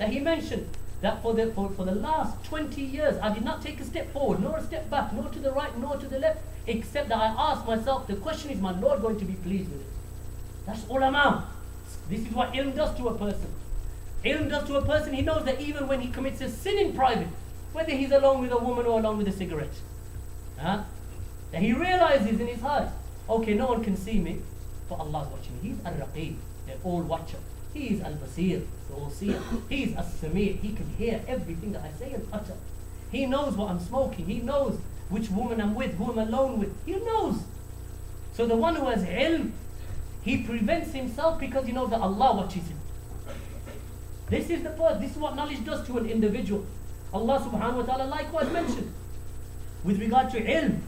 that he mentioned that for the last 20 years I did not take a step forward, nor a step back, nor to the right, nor to the left, except that I asked myself, the question is, my Lord going to be pleased with it? That's ulama. This is what ilm does to a person. Ilm does to a person, he knows that even when he commits a sin in private, whether he's alone with a woman or alone with a cigarette, that he realizes in his heart, okay, no one can see me, but Allah's watching me. He's al-Raqib, the all-watcher. He is al-Basir, the all-seer. He is as-Sami', he can hear everything that I say and utter. He knows what I'm smoking. He knows which woman I'm with, who I'm alone with. He knows. So the one who has ilm, he prevents himself because he knows that Allah watches him. This is the first. This is what knowledge does to an individual. Allah subhanahu wa ta'ala likewise mentioned with regard to ilm,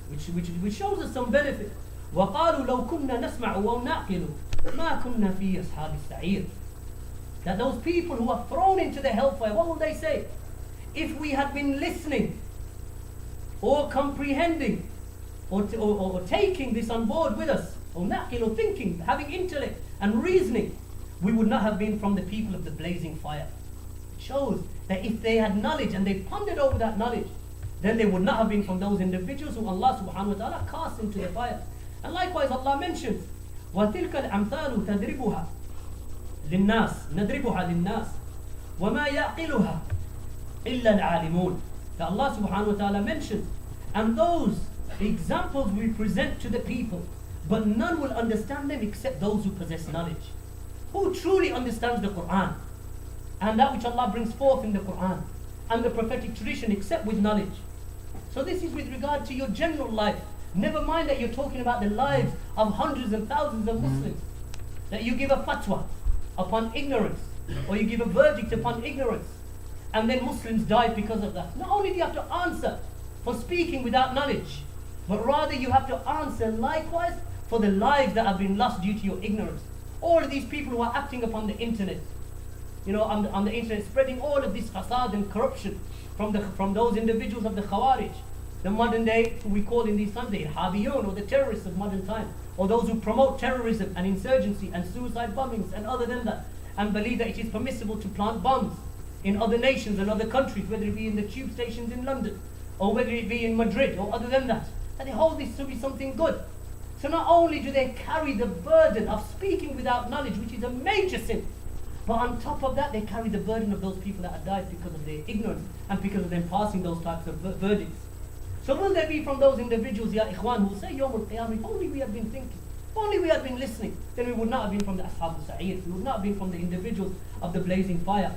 which shows us some benefit. وَقَالُوا لَوْ كُنَّا نَسْمَعُ أَوْ نَعْقِلُ مَا كُنَّا فِي أَصْحَابِ السَّعِيرِ. That those people who are thrown into the hellfire, what will they say? If we had been listening or comprehending or taking this on board with us, or نَعْقِلُ, thinking, having intellect and reasoning, we would not have been from the people of the blazing fire. It shows that if they had knowledge and they pondered over that knowledge, then they would not have been from those individuals who Allah subhanahu wa ta'ala cast into the fire. And likewise Allah mentions, وَتِلْكَ الْأَمْثَالُ تَدْرِبُهَا لِلنَّاسِ نَدْرِبُهَا لِلنَّاسِ وَمَا يَعْقِلُهَا إِلَّا الْعَالِمُونَ. That Allah subhanahu wa ta'ala mentions, and those examples we present to the people, but none will understand them except those who possess knowledge. Who truly understands the Qur'an and that which Allah brings forth in the Qur'an and the prophetic tradition, except with knowledge. So this is with regard to your general life. Never mind that you're talking about the lives of hundreds and thousands of Muslims. That you give a fatwa upon ignorance, or you give a verdict upon ignorance, and then Muslims die because of that. Not only do you have to answer for speaking without knowledge, but rather you have to answer likewise for the lives that have been lost due to your ignorance. All of these people who are acting upon the internet, on the internet, spreading all of this fasad and corruption from those individuals of the Khawarij, the modern day, who we call in these times the Irhabiyun, or the terrorists of modern time, or those who promote terrorism and insurgency and suicide bombings and other than that, and believe that it is permissible to plant bombs in other nations and other countries, whether it be in the tube stations in London, or whether it be in Madrid, or other than that, and they hold this to be something good. So not only do they carry the burden of speaking without knowledge, which is a major sin, but on top of that they carry the burden of those people that have died because of their ignorance and because of them passing those types of verdicts. So will there be from those individuals, Ya Ikhwan, who will say, Yawm al-Qiyamah, if only we had been thinking, if only we had been listening, then we would not have been from the Ashab al-Sa'ir, we would not have been from the individuals of the blazing fire.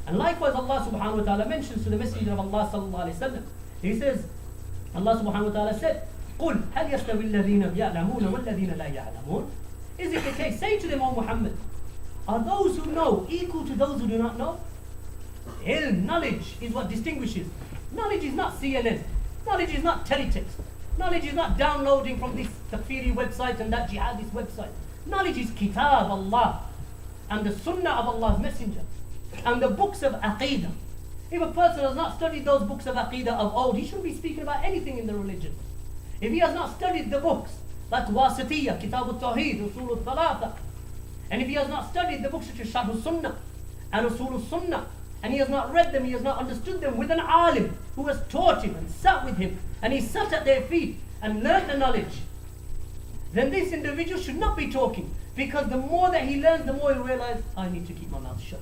And likewise Allah subhanahu wa ta'ala mentions to the Messenger of Allah sallallahu alayhi wa sallam, he says, Allah subhanahu wa ta'ala said, قُلْ هَلْ يَسْتَوِي الَّذِينَ يَعْلَمُونَ وَالَّذِينَ لَا يَعْلَمُونَ. Is it the case? Say to them, O Muhammad, are those who know equal to those who do not know? Ilm, knowledge, is what distinguishes. Knowledge is not CNN. Knowledge is not teletext. Knowledge is not downloading from this takfiri website and that jihadist website. Knowledge is kitab Allah and the sunnah of Allah's messenger and the books of aqeedah. If a person has not studied those books of aqeedah of old, he shouldn't be speaking about anything in the religion. If he has not studied the books like Wasitiyah, Kitab al-Tawheed, Usul al-Thalatha, and if he has not studied the books such as Sharh al-Sunnah and Usul al-Sunnah, and he has not read them, he has not understood them with an alim who has taught him and sat with him, and he sat at their feet and learned the knowledge, then this individual should not be talking, because the more that he learns, the more he'll realize, I need to keep my mouth shut.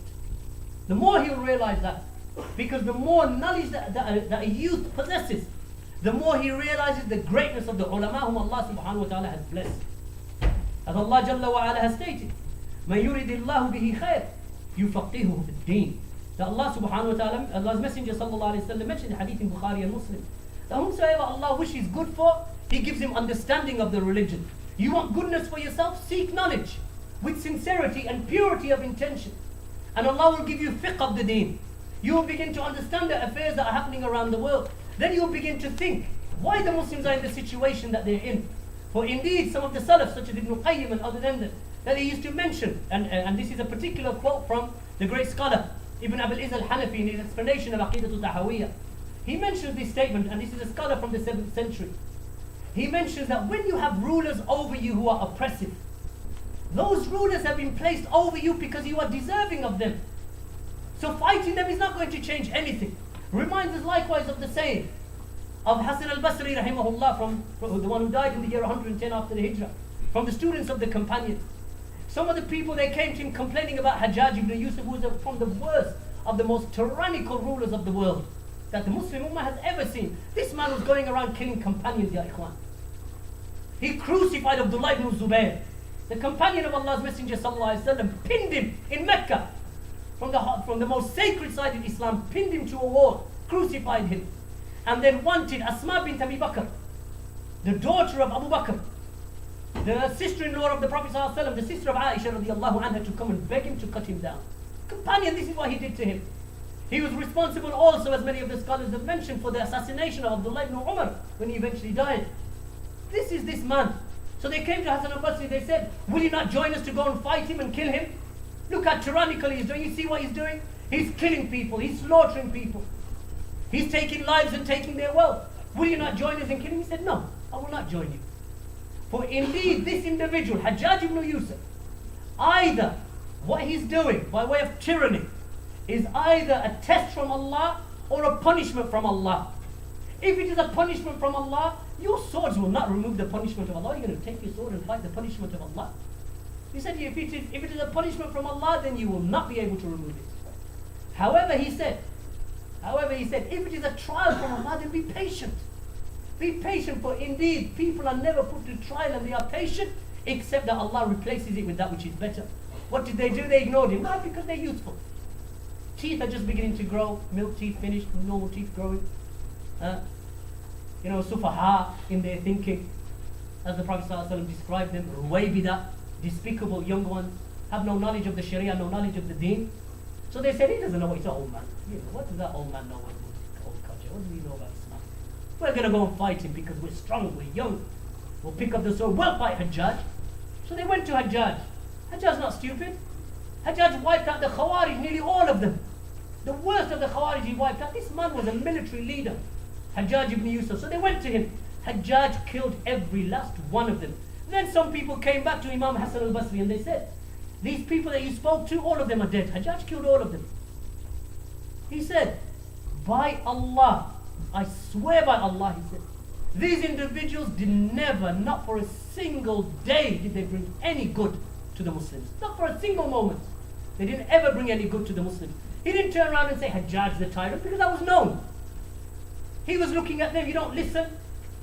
The more he'll realize that, because the more knowledge that a youth possesses, the more he realizes the greatness of the ulama whom Allah subhanahu wa ta'ala has blessed. As Allah Jalla wa Ala has stated, مَن يُرِدِ اللَّهُ بِهِ خَيْرٍ يُفَقِّهُ فِي الدِّينِ. That Allah subhanahu wa ta'ala, Allah's Messenger sallallahu alayhi wa sallam mentioned in hadith in Bukhari and Muslim, that whomsoever Allah wishes good for, He gives him understanding of the religion. You want goodness for yourself? Seek knowledge with sincerity and purity of intention, and Allah will give you fiqh of the deen. You will begin to understand the affairs that are happening around the world. Then you will begin to think why the Muslims are in the situation that they're in. For indeed, some of the Salaf, such as Ibn Qayyim and other than that they used to mention, and this is a particular quote from the great scholar Ibn Abil Izz al-Hanafi in his explanation of Aqidatul Tahawiyah. He mentions this statement, and this is a scholar from the 7th century. He mentions that when you have rulers over you who are oppressive, those rulers have been placed over you because you are deserving of them. So fighting them is not going to change anything. Reminds us likewise of the saying of Hasan al-Basri rahimahullah, from the one who died in the year 110 after the Hijrah, from the students of the companions. Some of the people, they came to him complaining about Hajjaj ibn Yusuf, who was from the worst of the most tyrannical rulers of the world that the Muslim Ummah has ever seen. This man was going around killing companions, ya ikhwan. He crucified Abdullah ibn Zubayr, the companion of Allah's Messenger sallallahu alaihi wasallam, pinned him in Mecca from the most sacred side of Islam, pinned him to a wall, crucified him, and then wanted Asma bint Abi Bakr, the daughter of Abu Bakr, the sister-in-law of the Prophet sallallahu alaihi wasallam, the sister of Aisha radiallahu anha, to come and beg him to cut him down. Companion, this is what he did to him. He was responsible also, as many of the scholars have mentioned, for the assassination of Abdullah ibn Umar when he eventually died. This is this man. So they came to Hasan al-Basri, they said, will you not join us to go and fight him and kill him? Look how tyrannical he is doing. You see what he's doing? He's killing people, he's slaughtering people. He's taking lives and taking their wealth. Will you not join us in killing him? He said, no, I will not join you. For indeed, this individual, Hajjaj ibn Yusuf, either what he's doing by way of tyranny is either a test from Allah or a punishment from Allah. If it is a punishment from Allah, your swords will not remove the punishment of Allah. You're going to take your sword and fight the punishment of Allah. He said, if it is a punishment from Allah, then you will not be able to remove it. However, he said, if it is a trial from Allah, then be patient. Be patient, for indeed, people are never put to trial and they are patient, except that Allah replaces it with that which is better. What did they do? They ignored him. Why? Because they're youthful. Teeth are just beginning to grow. Milk teeth finished, normal teeth growing. Sufaha in their thinking. As the Prophet ﷺ described them, ruwaybida, despicable young ones, have no knowledge of the Sharia, no knowledge of the Deen. So they said, he doesn't know what he's an old man. What does that old man know? Old culture? What do we know about Islam? We're going to go and fight him because we're strong, we're young. We'll pick up the sword, we'll fight Hajjaj. So they went to Hajjaj. Hajjaj's not stupid. Hajjaj wiped out the Khawarij, nearly all of them. The worst of the Khawarij he wiped out. This man was a military leader, Hajjaj ibn Yusuf. So they went to him. Hajjaj killed every last one of them. Then some people came back to Imam Hasan al-Basri and they said, these people that you spoke to, all of them are dead. Hajjaj killed all of them. He said, by Allah, I swear by Allah, he said, these individuals did never, not for a single day, did they bring any good to the Muslims. Not for a single moment. They didn't ever bring any good to the Muslims. He didn't turn around and say, Hajjaj the tyrant, because that was known. He was looking at them, you don't listen,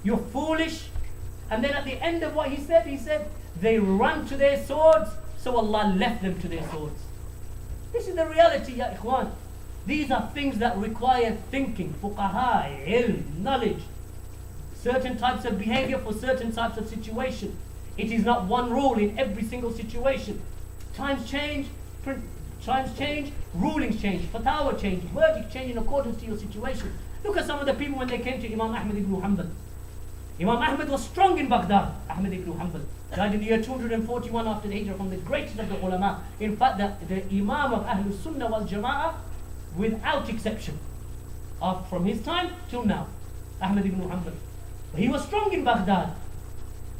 you're foolish. And then at the end of what he said, they ran to their swords, so Allah left them to their swords. This is the reality, ya ikhwan. These are things that require thinking, fuqaha, ilm, knowledge. Certain types of behavior for certain types of situation. It is not one rule in every single situation. Times change, rulings change, fatwa change, verdict change in accordance to your situation. Look at some of the people when they came to Imam Ahmad ibn Hanbal. Imam Ahmad was strong in Baghdad. Ahmad ibn Hanbal died in the year 241 after the Hijrah, from the greatest of the ulama. In fact, the Imam of Ahlul Sunnah wal Jama'ah, without exception, from his time till now, Ahmad ibn Hanbal. He was strong in Baghdad,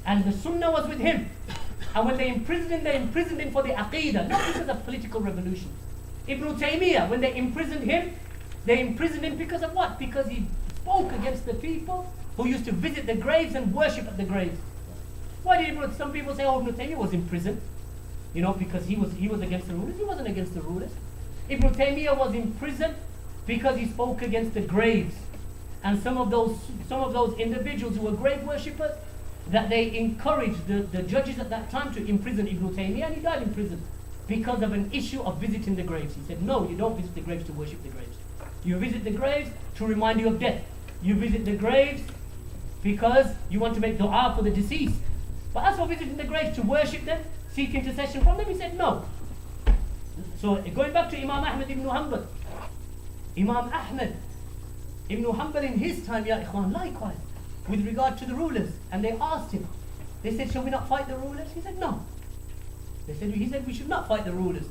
and the Sunnah was with him. And when they imprisoned him for the Aqidah, not because of political revolution. Ibn Taymiyyah, when they imprisoned him because of what? Because he spoke against the people who used to visit the graves and worship at the graves. Why did some people say, Ibn Taymiyyah was in prison? Because he was against the rulers. He wasn't against the rulers. Ibn Taymiyyah was in prison because he spoke against the graves. And some of those individuals who were grave worshippers, that they encouraged the judges at that time to imprison Ibn Taymiyyah, and he died in prison because of an issue of visiting the graves. He said, no, you don't visit the graves to worship the graves. You visit the graves to remind you of death. You visit the graves because you want to make dua for the deceased. But as for visiting the graves to worship them, seek intercession from them, he said no. So going back to Imam Ahmad ibn Hanbal, Imam Ahmad ibn Hanbal in his time, ya ikhwan, likewise, with regard to the rulers, and they asked him, they said, shall we not fight the rulers? He said no. He said we should not fight the rulers.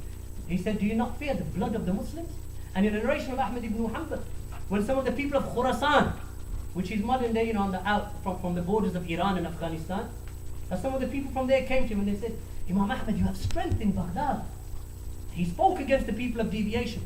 He said, do you not fear the blood of the Muslims? And in the narration of Ahmad ibn Hanbal, when some of the people of Khurasan, which is modern day, on the from the borders of Iran and Afghanistan, some of the people from there came to him and they said, Imam Ahmad, you have strength in Baghdad. He spoke against the people of deviation.